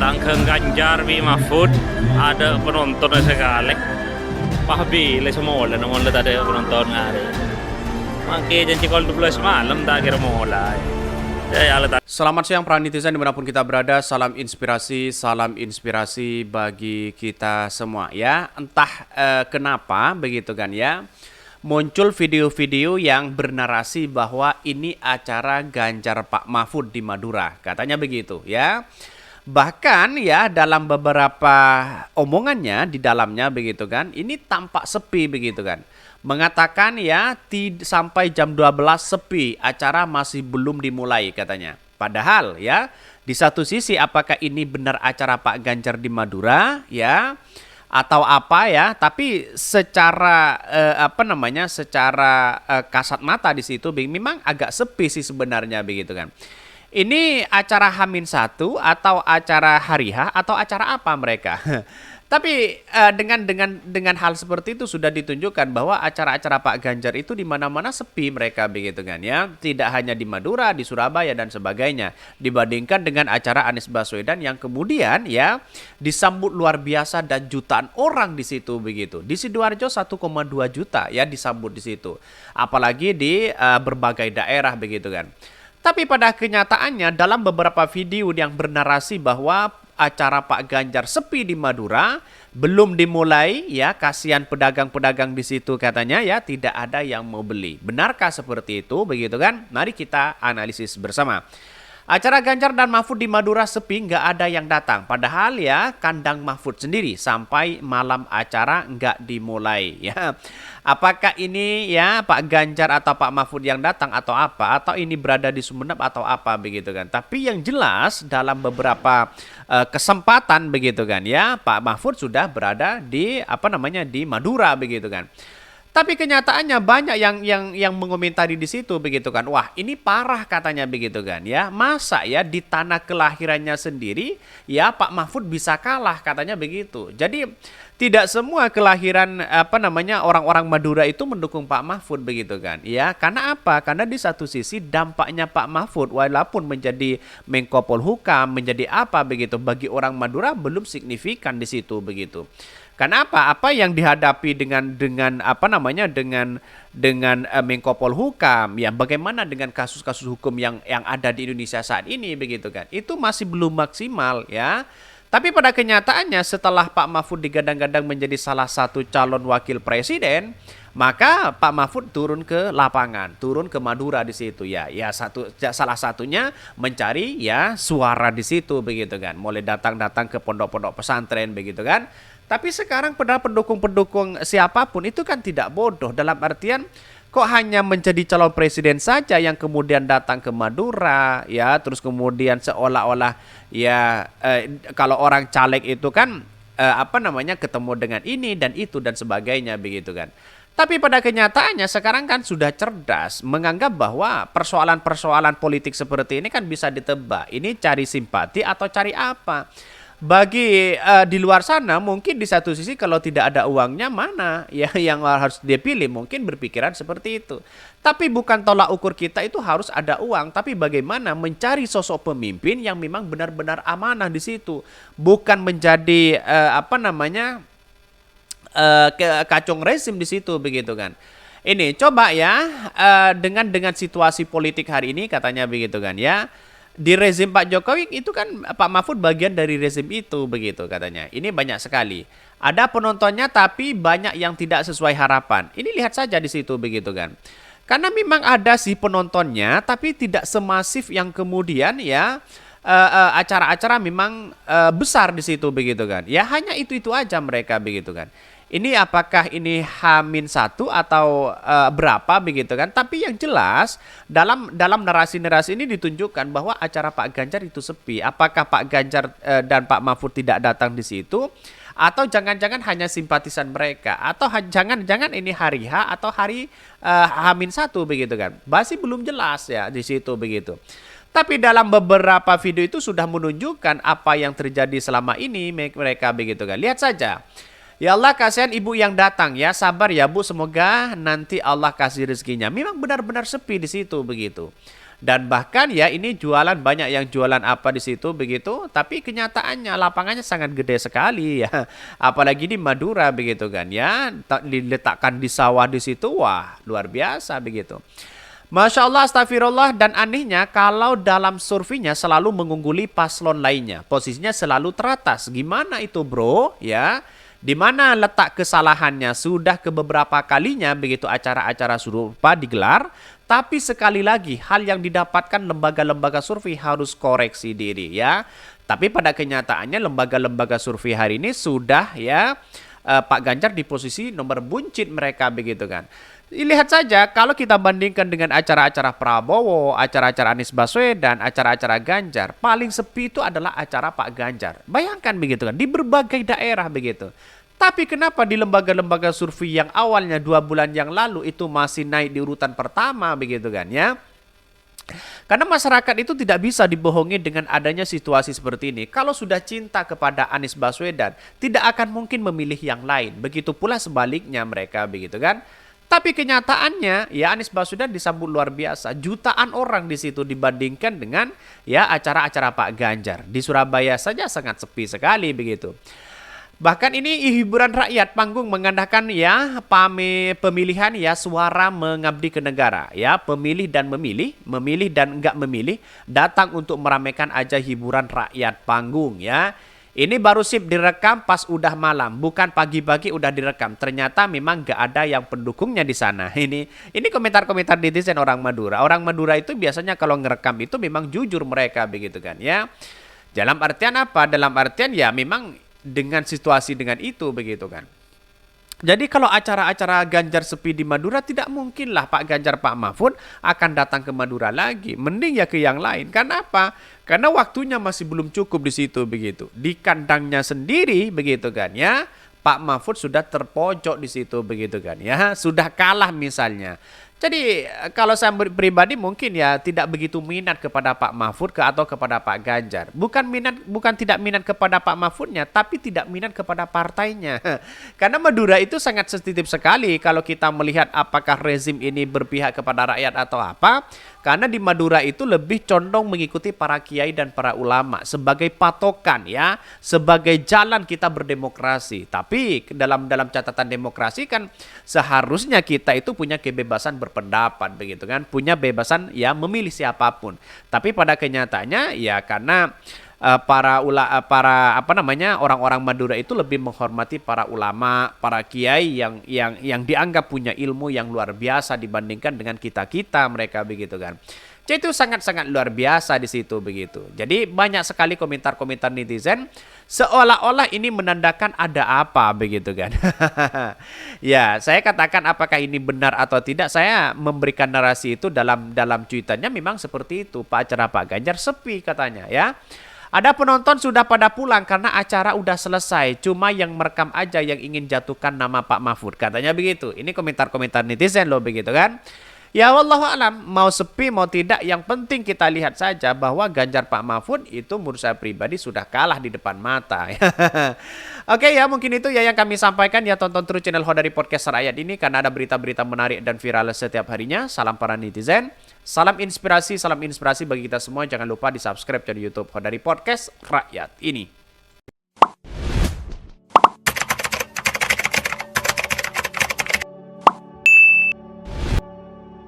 datang ke Ganjar Wi Mahfud ada penonton sekali. Pahbile semua namun ada penonton hari. Makanya janji kalau 12 malam tak kira mulai. Selamat siang para netizen dimanapun kita berada. Salam inspirasi bagi kita semua ya. Entah kenapa begitu kan ya, muncul video-video yang bernarasi bahwa ini acara Ganjar Pak Mahfud di Madura, katanya begitu ya. Bahkan ya dalam beberapa omongannya di dalamnya begitu kan, ini tampak sepi begitu kan. Mengatakan ya sampai jam 12 sepi, acara masih belum dimulai katanya. Padahal ya di satu sisi apakah ini benar acara Pak Ganjar di Madura ya atau apa ya, tapi secara secara kasat mata di situ memang agak sepi sih sebenarnya begitu kan. Ini acara H-1 atau acara hari H atau acara apa mereka? Tapi dengan hal seperti itu sudah ditunjukkan bahwa acara-acara Pak Ganjar itu di mana-mana sepi mereka begitu kan ya. Tidak hanya di Madura, di Surabaya dan sebagainya. Dibandingkan dengan acara Anies Baswedan yang kemudian ya disambut luar biasa dan jutaan orang di situ begitu. Di Sidoarjo 1,2 juta ya disambut di situ. Apalagi di berbagai daerah begitu kan. Tapi pada kenyataannya dalam beberapa video yang bernarasi bahwa acara Pak Ganjar sepi di Madura, belum dimulai ya, kasihan pedagang-pedagang di situ katanya ya, tidak ada yang mau beli. Benarkah seperti itu begitu kan? Mari kita analisis bersama. Acara Ganjar dan Mahfud di Madura sepi, nggak ada yang datang. Padahal ya kandang Mahfud sendiri sampai malam acara nggak dimulai ya. Apakah ini ya Pak Ganjar atau Pak Mahfud yang datang atau apa? Atau ini berada di Sumeneb atau apa begitu kan? Tapi yang jelas dalam beberapa kesempatan begitu kan ya, Pak Mahfud sudah berada di di Madura begitu kan. Tapi kenyataannya banyak yang mengomentari di situ begitu kan. Wah, ini parah katanya begitu kan ya. Masa ya di tanah kelahirannya sendiri ya Pak Mahfud bisa kalah katanya begitu. Jadi tidak semua kelahiran orang-orang Madura itu mendukung Pak Mahfud begitu kan. Ya, karena apa? Karena di satu sisi dampaknya Pak Mahfud walaupun menjadi Menko Polhukam, menjadi apa begitu bagi orang Madura belum signifikan di situ begitu. Kenapa? Apa yang dihadapi dengan Menko Polhukam ya, bagaimana dengan kasus-kasus hukum yang ada di Indonesia saat ini begitu kan? Itu masih belum maksimal ya. Tapi pada kenyataannya setelah Pak Mahfud digadang-gadang menjadi salah satu calon wakil presiden, maka Pak Mahfud turun ke lapangan, turun ke Madura di situ ya. Ya salah satunya mencari ya suara di situ begitu kan. Mulai datang ke pondok-pondok pesantren begitu kan. Tapi sekarang pada pendukung-pendukung siapapun itu kan tidak bodoh, dalam artian kok hanya menjadi calon presiden saja yang kemudian datang ke Madura ya, terus kemudian seolah-olah ya kalau orang caleg itu kan ketemu dengan ini dan itu dan sebagainya begitu kan. Tapi pada kenyataannya sekarang kan sudah cerdas menganggap bahwa persoalan-persoalan politik seperti ini kan bisa ditebak. Ini cari simpati atau cari apa? Bagi di luar sana mungkin di satu sisi kalau tidak ada uangnya mana ya yang harus dia pilih, mungkin berpikiran seperti itu. Tapi bukan tolak ukur kita itu harus ada uang, tapi bagaimana mencari sosok pemimpin yang memang benar-benar amanah di situ, bukan menjadi kacung rezim di situ begitu kan. Ini coba ya dengan situasi politik hari ini katanya begitu kan ya. Di rezim Pak Jokowi itu kan Pak Mahfud bagian dari rezim itu begitu katanya. Ini banyak sekali. Ada penontonnya tapi banyak yang tidak sesuai harapan. Ini lihat saja di situ begitu kan. Karena memang ada sih penontonnya tapi tidak semasif yang kemudian ya acara-acara memang besar di situ begitu kan. Ya hanya itu aja mereka begitu kan. Ini apakah ini H-1 atau berapa begitu kan? Tapi yang jelas dalam narasi-narasi ini ditunjukkan bahwa acara Pak Ganjar itu sepi. Apakah Pak Ganjar dan Pak Mahfud tidak datang di situ? Atau jangan-jangan hanya simpatisan mereka? Atau jangan-jangan ini hari H atau hari H-1 begitu kan? Masih belum jelas ya di situ begitu. Tapi dalam beberapa video itu sudah menunjukkan apa yang terjadi selama ini mereka begitu kan. Lihat saja. Ya Allah, kasihan ibu yang datang ya, sabar ya Bu, semoga nanti Allah kasih rezekinya. Memang benar-benar sepi di situ begitu. Dan bahkan ya ini jualan, banyak yang jualan apa di situ begitu, tapi kenyataannya lapangannya sangat gede sekali ya. Apalagi di Madura begitu kan ya, diletakkan di sawah di situ, wah luar biasa begitu. Masya Allah, astagfirullah, dan anehnya kalau dalam surveinya selalu mengungguli paslon lainnya. Posisinya selalu teratas. Gimana itu bro? Ya, di mana letak kesalahannya? Sudah ke beberapa kalinya begitu acara-acara serupa digelar. Tapi sekali lagi hal yang didapatkan lembaga-lembaga survei harus koreksi diri ya. Tapi pada kenyataannya lembaga-lembaga survei hari ini sudah ya Pak Ganjar di posisi nomor buncit mereka begitu kan. Lihat saja kalau kita bandingkan dengan acara-acara Prabowo, acara-acara Anies Baswedan, acara-acara Ganjar, paling sepi itu adalah acara Pak Ganjar. Bayangkan begitu kan, di berbagai daerah begitu. Tapi kenapa di lembaga-lembaga survei yang awalnya 2 bulan yang lalu itu masih naik di urutan pertama begitu kan ya. Karena masyarakat itu tidak bisa dibohongi dengan adanya situasi seperti ini. Kalau sudah cinta kepada Anies Baswedan, tidak akan mungkin memilih yang lain. Begitu pula sebaliknya mereka begitu kan. Tapi kenyataannya ya Anies Baswedan disambut luar biasa. Jutaan orang di situ dibandingkan dengan ya acara-acara Pak Ganjar. Di Surabaya saja sangat sepi sekali begitu. Bahkan ini hiburan rakyat, panggung mengandalkan ya pemilihan ya suara mengabdi ke negara ya, pemilih dan memilih, memilih dan enggak memilih datang untuk meramaikan aja hiburan rakyat panggung ya. Ini baru sip direkam pas udah malam, bukan pagi-pagi udah direkam. Ternyata memang nggak ada yang pendukungnya di sana. Ini komentar-komentar netizen orang Madura. Orang Madura itu biasanya kalau ngerekam itu memang jujur mereka begitu kan ya. Dalam artian apa? Dalam artian ya memang dengan situasi dengan itu begitu kan. Jadi kalau acara-acara Ganjar sepi di Madura, tidak mungkinlah Pak Ganjar, Pak Mahfud akan datang ke Madura lagi. Mending ya ke yang lain. Karena apa? Karena waktunya masih belum cukup di situ begitu. Di kandangnya sendiri begitu kan ya. Pak Mahfud sudah terpojok di situ begitu kan ya. Sudah kalah misalnya. Jadi kalau saya pribadi mungkin ya tidak begitu minat kepada Pak Mahfud atau kepada Pak Ganjar. Bukan tidak minat kepada Pak Mahfudnya, tapi tidak minat kepada partainya. Karena Madura itu sangat sensitif sekali kalau kita melihat apakah rezim ini berpihak kepada rakyat atau apa. Karena di Madura itu lebih condong mengikuti para kiai dan para ulama sebagai patokan ya, sebagai jalan kita berdemokrasi. Tapi dalam catatan demokrasi kan seharusnya kita itu punya kebebasan berpendapat begitu kan, punya bebasan ya memilih siapapun. Tapi pada kenyataannya ya karena orang-orang Madura itu lebih menghormati para ulama, para kiai yang dianggap punya ilmu yang luar biasa dibandingkan dengan kita-kita mereka begitu kan. Jadi itu sangat-sangat luar biasa di situ begitu. Jadi banyak sekali komentar-komentar netizen seolah-olah ini menandakan ada apa begitu kan. Ya, saya katakan apakah ini benar atau tidak, saya memberikan narasi itu dalam cuitannya memang seperti itu. Acara Pak Ganjar sepi katanya ya. Ada penonton sudah pada pulang karena acara udah selesai. Cuma yang merekam aja yang ingin jatuhkan nama Pak Mahfud. Katanya begitu. Ini komentar-komentar netizen loh begitu kan. Ya wallahu alam, mau sepi mau tidak, yang penting kita lihat saja bahwa Ganjar Pak Mahfud itu menurut saya pribadi sudah kalah di depan mata. Oke ya, mungkin itu ya yang kami sampaikan ya. Tonton terus channel Hodari Podcast Rakyat ini karena ada berita-berita menarik dan viral setiap harinya. Salam para netizen, salam inspirasi bagi kita semua. Jangan lupa di subscribe channel YouTube Hodari Podcast Rakyat ini.